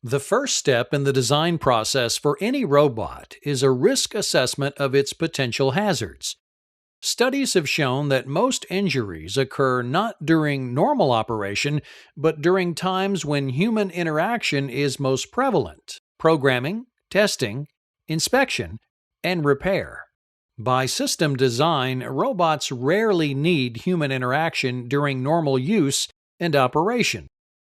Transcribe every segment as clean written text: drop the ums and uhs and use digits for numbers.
The first step in the design process for any robot is a risk assessment of its potential hazards. Studies have shown that most injuries occur not during normal operation, but during times when human interaction is most prevalent: programming, testing, inspection, and repair. By system design, robots rarely need human interaction during normal use and operation.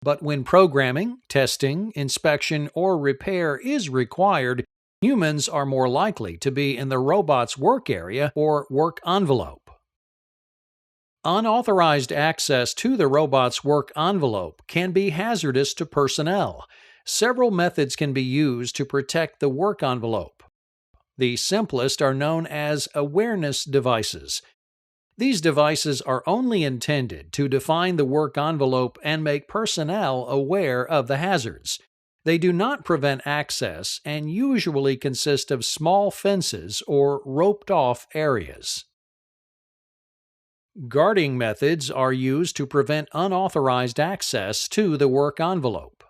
But when programming, testing, inspection, or repair is required, humans are more likely to be in the robot's work area or work envelope. Unauthorized access to the robot's work envelope can be hazardous to personnel. Several methods can be used to protect the work envelope. The simplest are known as awareness devices. These devices are only intended to define the work envelope and make personnel aware of the hazards. They do not prevent access and usually consist of small fences or roped-off areas. Guarding methods are used to prevent unauthorized access to the work envelope.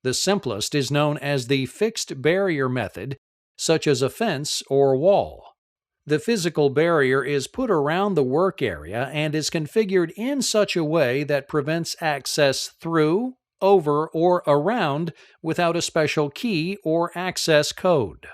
The simplest is known as the fixed barrier method, such as a fence or wall. The physical barrier is put around the work area and is configured in such a way that prevents access through, over, or around without a special key or access code.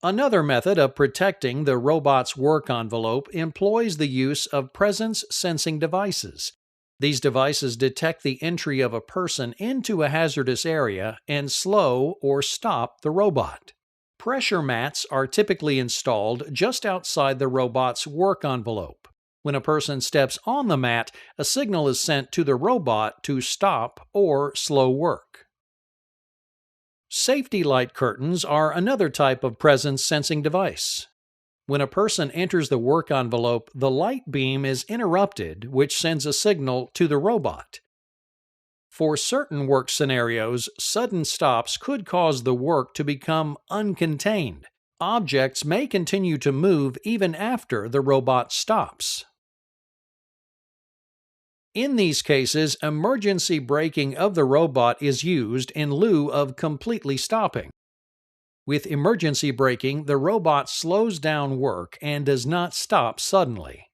Another method of protecting the robot's work envelope employs the use of presence sensing devices. These devices detect the entry of a person into a hazardous area and slow or stop the robot. Pressure mats are typically installed just outside the robot's work envelope. When a person steps on the mat, a signal is sent to the robot to stop or slow work. Safety light curtains are another type of presence sensing device. When a person enters the work envelope, the light beam is interrupted, which sends a signal to the robot. For certain work scenarios, sudden stops could cause the work to become uncontained. Objects may continue to move even after the robot stops. In these cases, emergency braking of the robot is used in lieu of completely stopping. With emergency braking, the robot slows down work and does not stop suddenly.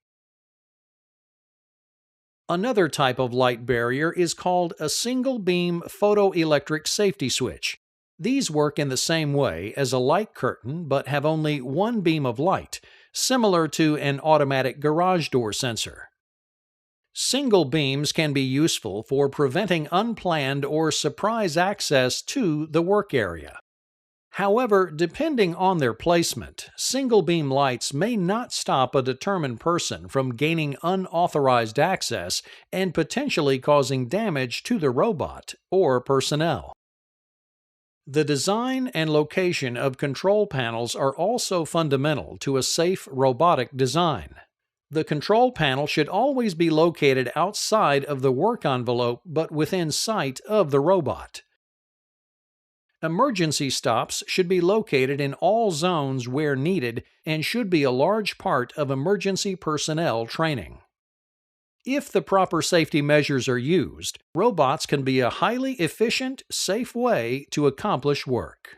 Another type of light barrier is called a single-beam photoelectric safety switch. These work in the same way as a light curtain but have only one beam of light, similar to an automatic garage door sensor. Single beams can be useful for preventing unplanned or surprise access to the work area. However, depending on their placement, single beam lights may not stop a determined person from gaining unauthorized access and potentially causing damage to the robot or personnel. The design and location of control panels are also fundamental to a safe robotic design. The control panel should always be located outside of the work envelope but within sight of the robot. Emergency stops should be located in all zones where needed and should be a large part of emergency personnel training. If the proper safety measures are used, robots can be a highly efficient, safe way to accomplish work.